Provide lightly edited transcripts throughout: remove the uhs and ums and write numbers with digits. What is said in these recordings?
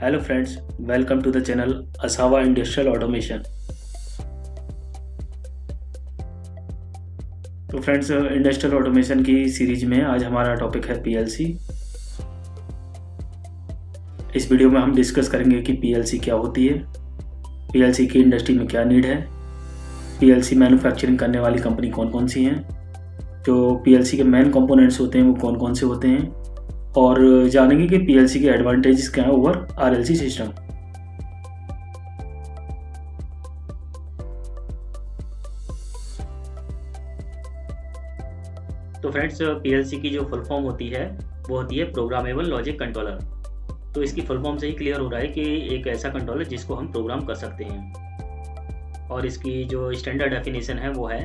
Hello friends, welcome to the channel Asawa Industrial Automation। तो friends, industrial automation की series में आज हमारा टॉपिक है पीएलसी। इस वीडियो में हम डिस्कस करेंगे कि पीएलसी क्या होती है, पीएलसी की इंडस्ट्री में क्या नीड है, पीएलसी मैन्युफैक्चरिंग करने वाली कंपनी कौन कौन सी हैं, जो पीएलसी के मेन कंपोनेंट्स होते हैं वो कौन कौन से होते हैं, और जानेंगे कि पीएलसी के एडवांटेजेस क्या हैं ओवर आरएलसी सिस्टम। तो फ्रेंड्स, पीएलसी की जो फुल फॉर्म होती है वो होती है प्रोग्रामेबल लॉजिक कंट्रोलर। तो इसकी फुल फॉर्म से ही क्लियर हो रहा है कि एक ऐसा कंट्रोलर जिसको हम प्रोग्राम कर सकते हैं। और इसकी जो स्टैंडर्ड डेफिनेशन है वो है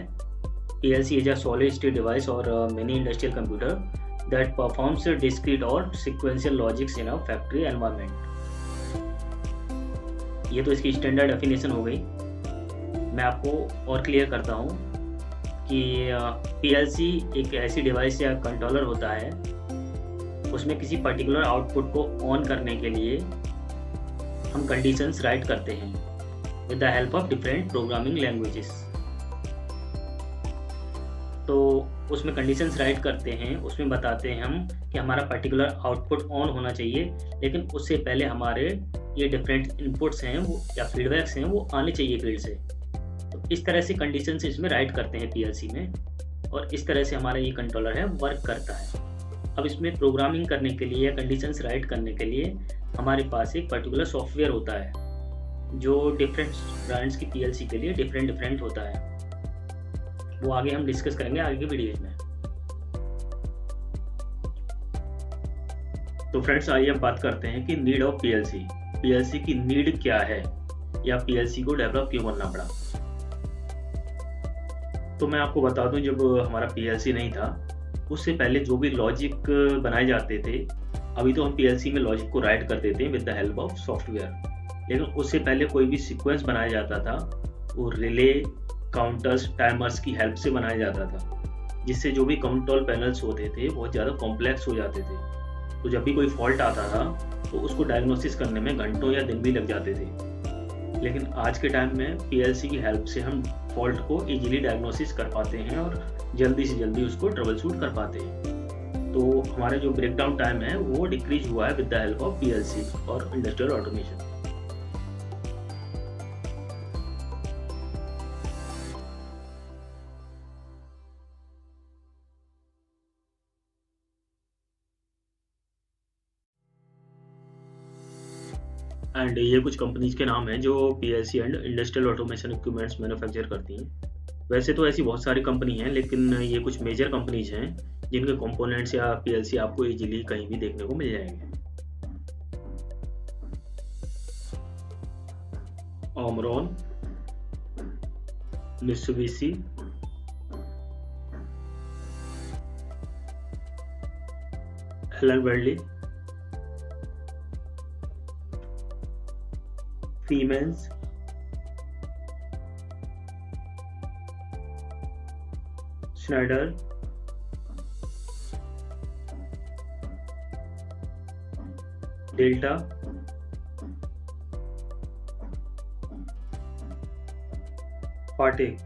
PLC is a solid state device or mini industrial computer that performs discrete or sequential logics in a factory environment. ये तो इसकी स्टैंडर्ड डेफिनेशन हो गई। मैं आपको और क्लियर करता हूँ कि पीएलसी एक ऐसी डिवाइस या कंट्रोलर होता है, उसमें किसी पर्टिकुलर आउटपुट को ऑन करने के लिए हम कंडीशंस राइट करते हैं with the help of different programming languages. तो उसमें कंडीशंस राइट करते हैं, उसमें बताते हैं हम कि हमारा पर्टिकुलर आउटपुट ऑन होना चाहिए, लेकिन उससे पहले हमारे ये डिफरेंट इनपुट्स हैं वो या फीडबैक्स हैं वो आने चाहिए फील्ड से। तो इस तरह से कंडीशंस इसमें राइट करते हैं पीएलसी में, और इस तरह से हमारा ये कंट्रोलर है वर्क करता है। अब इसमें प्रोग्रामिंग करने के लिए या कंडीशंस राइट करने के लिए हमारे पास एक पर्टिकुलर सॉफ्टवेयर होता है जो डिफरेंट ब्रांड्स की पीएलसी के लिए डिफरेंट होता है। वो आगे हम डिस्कस करेंगे आगे की वीडियोज में। तो फ्रेंड्स, आइए हम बात करते हैं कि नीड ऑफ पीएलसी। पीएलसी की नीड क्या है या पीएलसी को डेवलप क्यों करना पड़ा। तो मैं आपको बता दूं, जब हमारा पीएलसी नहीं था उससे पहले जो भी लॉजिक बनाए जाते थे, अभी तो हम पीएलसी में लॉजिक को राइट कर देते हैं with the help of software, लेकिन उससे पहले कोई भी सीक्वेंस बनाया जाता था वो रिले, काउंटर्स, टाइमर्स की हेल्प से बनाया जाता था, जिससे जो भी कंट्रोल पैनल्स होते थे बहुत ज़्यादा कॉम्प्लेक्स हो जाते थे। तो जब भी कोई फॉल्ट आता था तो उसको डायग्नोसिस करने में घंटों या दिन भी लग जाते थे। लेकिन आज के टाइम में पीएलसी की हेल्प से हम फॉल्ट को इजीली डायग्नोसिस कर पाते हैं और जल्दी से जल्दी उसको ट्रबल शूट कर पाते हैं। तो हमारा जो ब्रेकडाउन टाइम है वो डिक्रीज हुआ है with the help of PLC और इंडस्ट्रियल ऑटोमेशन। एंड ये कुछ कंपनीज के नाम हैं जो PLC and industrial automation equipments manufacture करती हैं। वैसे तो ऐसी बहुत सारी कंपनी हैं, लेकिन ये कुछ मेजर कंपनीज हैं जिनके कंपोनेंट्स या पीएलसी आपको इजीली कहीं भी देखने को मिल जाएंगे। Omron, Mitsubishi, Allen, Siemens, Schneider, Delta, fatek।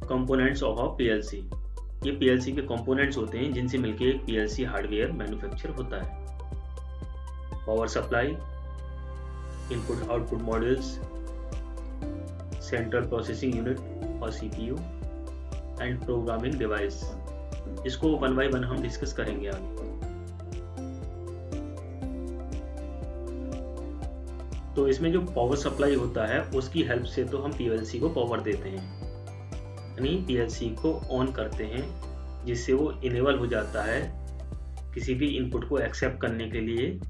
Components of a PLC. ये पीएलसी के कंपोनेंट्स होते हैं जिनसे मिलकर एक पीएलसी हार्डवेयर मैन्युफैक्चर होता है। Power supply, input output modules, central processing unit और सीपीयू एंड प्रोग्रामिंग डिवाइस। इसको वन बाय वन हम डिस्कस करेंगे आगे। तो इसमें जो पावर सप्लाई होता है उसकी हेल्प से तो हम पीएलसी को पावर देते हैं, यानी पीएलसी को ऑन करते हैं, जिससे वो इनेबल हो जाता है किसी भी इनपुट को एक्सेप्ट करने के लिए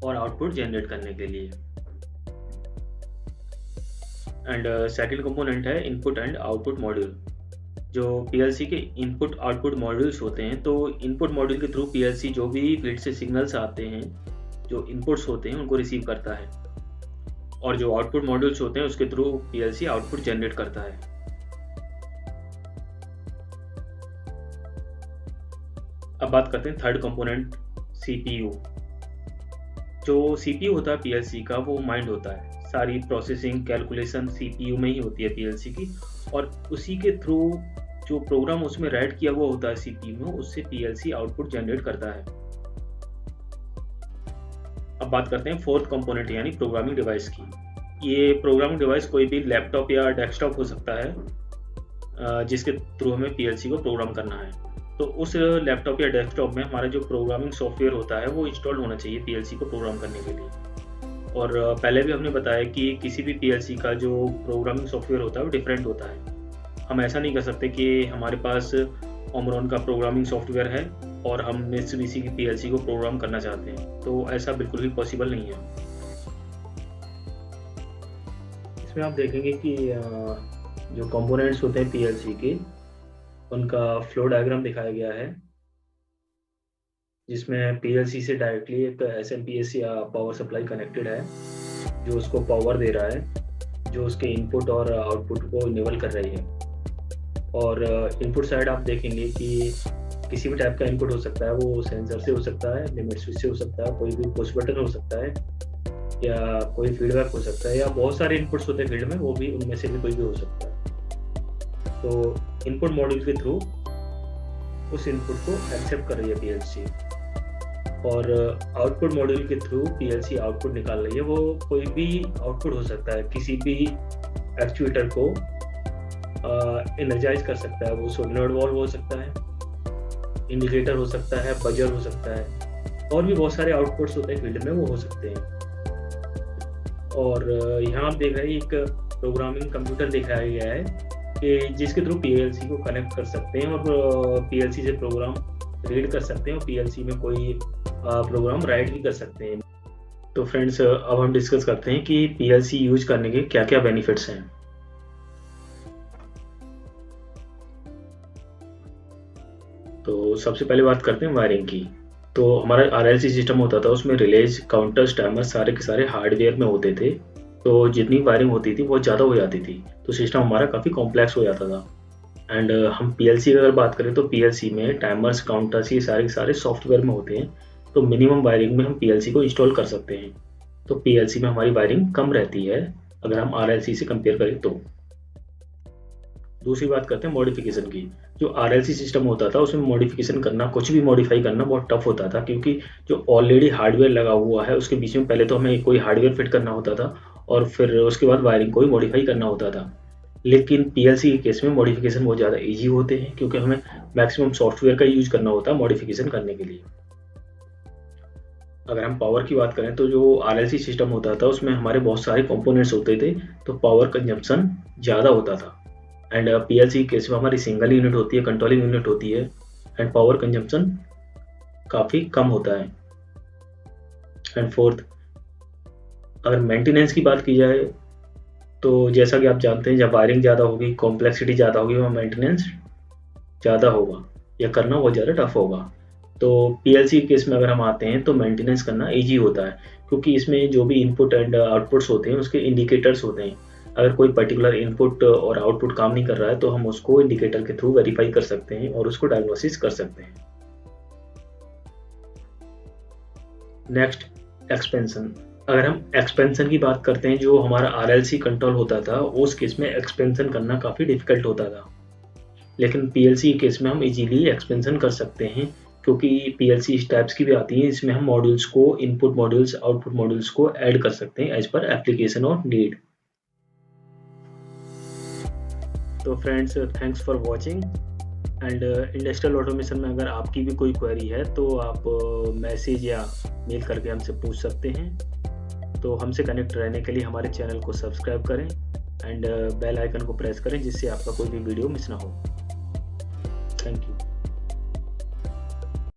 और आउटपुट जनरेट करने के लिए। एंड सेकंड कंपोनेंट है इनपुट एंड आउटपुट मॉड्यूल। जो पीएलसी के इनपुट आउटपुट मॉड्यूल्स होते हैं, तो इनपुट मॉड्यूल के थ्रू पीएलसी जो भी फील्ड से सिग्नल्स आते हैं, जो इनपुट्स होते हैं उनको रिसीव करता है, और जो आउटपुट मॉड्यूल्स होते हैं उसके थ्रू पीएलसी आउटपुट जनरेट करता है। अब बात करते हैं थर्ड कंपोनेंट CPU। जो CPU होता है PLC का वो माइंड होता है, सारी प्रोसेसिंग कैलकुलेशन CPU में ही होती है PLC की, और उसी के थ्रू जो प्रोग्राम उसमें राइट किया हुआ होता है CPU में, उससे PLC आउटपुट जनरेट करता है। अब बात करते हैं फोर्थ कंपोनेंट यानी प्रोग्रामिंग डिवाइस की। ये प्रोग्रामिंग डिवाइस कोई भी लैपटॉप या डेस्कटॉप हो सकता है जिसके थ्रू हमें PLC को प्रोग्राम करना है। तो उस लैपटॉप या डेस्कटॉप में हमारा जो प्रोग्रामिंग सॉफ्टवेयर होता है वो इंस्टॉल होना चाहिए PLC को प्रोग्राम करने के लिए। और पहले भी हमने बताया कि किसी भी PLC का जो प्रोग्रामिंग सॉफ्टवेयर होता है वो डिफरेंट होता है। हम ऐसा नहीं कर सकते कि हमारे पास ओमरॉन का प्रोग्रामिंग सॉफ्टवेयर है और हम मित्सुबिशी की PLC को प्रोग्राम करना चाहते हैं, तो ऐसा बिल्कुल भी पॉसिबल नहीं है। इसमें आप देखेंगे कि जो कंपोनेंट्स होते हैं PLC के, उनका फ्लो डायग्राम दिखाया गया है, जिसमें PLC से डायरेक्टली एक SMP या पावर सप्लाई कनेक्टेड है जो उसको पावर दे रहा है, जो उसके इनपुट और आउटपुट को इनेबल कर रही है। और इनपुट साइड आप देखेंगे कि किसी भी टाइप का इनपुट हो सकता है, वो सेंसर से हो सकता है, लिमिट स्विच से हो सकता है, कोई भी पुश बटन हो सकता है, या कोई फीडबैक हो सकता है, या बहुत सारे इनपुट्स होते हैं फील्ड में, वो भी उनमें से भी कोई भी हो सकता है। तो इनपुट मॉड्यूल के थ्रू उस इनपुट को एक्सेप्ट कर रही है PLC, और आउटपुट मॉड्यूल के थ्रू PLC आउटपुट निकाल रही है। वो कोई भी आउटपुट हो सकता है, किसी भी एक्चुएटर को एनर्जाइज कर सकता है। वो सोलेनॉइड वाल्व हो सकता है, इंडिकेटर हो सकता है, बजर हो सकता है, और भी बहुत सारे आउटपुट्स होते हैं फील्ड में, वो हो सकते हैं। और यहाँ आप देख रहे हैं एक प्रोग्रामिंग कंप्यूटर दिखाया गया है कि जिसके थ्रू PLC को कनेक्ट कर सकते हैं और PLC से प्रोग्राम रीड कर सकते हैं और PLC में कोई प्रोग्राम राइट भी कर सकते हैं। तो फ्रेंड्स, अब हम डिस्कस करते हैं कि PLC यूज करने के क्या क्या बेनिफिट्स हैं। तो सबसे पहले बात करते हैं वायरिंग की। तो हमारा RLC सिस्टम होता था, उसमें रिलेज, काउंटर्स, टाइमर सारे के सारे हार्डवेयर में होते थे, तो जितनी वायरिंग होती थी वो ज़्यादा हो जाती थी, तो सिस्टम हमारा काफ़ी कॉम्प्लेक्स हो जाता था। एंड हम PLC की अगर बात करें तो PLC में टाइमर्स, काउंटर्स ये सारे के सारे सॉफ्टवेयर में होते हैं, तो मिनिमम वायरिंग में हम PLC को इंस्टॉल कर सकते हैं। तो PLC में हमारी वायरिंग कम रहती है अगर हम RLC से कंपेयर करें तो। दूसरी बात करते हैं मॉडिफिकेशन की। जो RLC सिस्टम होता था उसमें मॉडिफिकेशन करना, कुछ भी मॉडिफाई करना बहुत टफ होता था, क्योंकि जो ऑलरेडी हार्डवेयर लगा हुआ है उसके बीच में पहले तो हमें कोई हार्डवेयर फिट करना होता था और फिर उसके बाद वायरिंग को भी मॉडिफाई करना होता था। लेकिन PLC के केस में मॉडिफिकेशन बहुत ज़्यादा ईजी होते हैं, क्योंकि हमें मैक्सिमम सॉफ्टवेयर का यूज करना होता है मॉडिफिकेशन करने के लिए। अगर हम पावर की बात करें तो जो RLC सिस्टम होता था उसमें हमारे बहुत सारे कंपोनेंट्स होते थे, तो पावर कंजम्पशन ज़्यादा होता था। एंड PLC केस में हमारी सिंगल यूनिट होती है, कंट्रोलिंग यूनिट होती है, एंड पावर कंजम्पशन काफ़ी कम होता है। एंड फोर्थ, अगर मेंटेनेंस की बात की जाए तो जैसा कि आप जानते हैं, जब वायरिंग ज़्यादा होगी, कॉम्प्लेक्सिटी ज़्यादा होगी, वहाँ मेंटेनेंस ज़्यादा होगा या करना बहुत ज़्यादा टफ होगा। तो PLC के केस में अगर हम आते हैं तो मेंटेनेंस करना ईजी होता है, क्योंकि इसमें जो भी इनपुट एंड आउटपुट्स होते हैं उसके इंडिकेटर्स होते हैं। अगर कोई पर्टिकुलर इनपुट और आउटपुट काम नहीं कर रहा है तो हम उसको इंडिकेटर के थ्रू वेरीफाई कर सकते हैं और उसको डायग्नोसिस कर सकते हैं। Next, expansion. अगर हम एक्सपेंशन की बात करते हैं, जो हमारा RLC कंट्रोल होता था उस केस में एक्सपेंशन करना काफ़ी डिफिकल्ट होता था, लेकिन PLC के केस में हम इजीली एक्सपेंशन कर सकते हैं, क्योंकि PLC इस टाइप्स की भी आती है, इसमें हम मॉड्यूल्स को, इनपुट मॉड्यूल्स, आउटपुट मॉड्यूल्स को ऐड कर सकते हैं एज पर एप्लीकेशन और नीड। तो friends, thanks for watching. And industrial automation में अगर आपकी भी कोई क्वेरी है तो आप मैसेज या मेल करके हमसे पूछ सकते हैं। तो हमसे कनेक्ट रहने के लिए हमारे चैनल को सब्सक्राइब करें एंड बेल आइकन को प्रेस करें, जिससे आपका कोई भी वीडियो मिस ना हो। Thank you.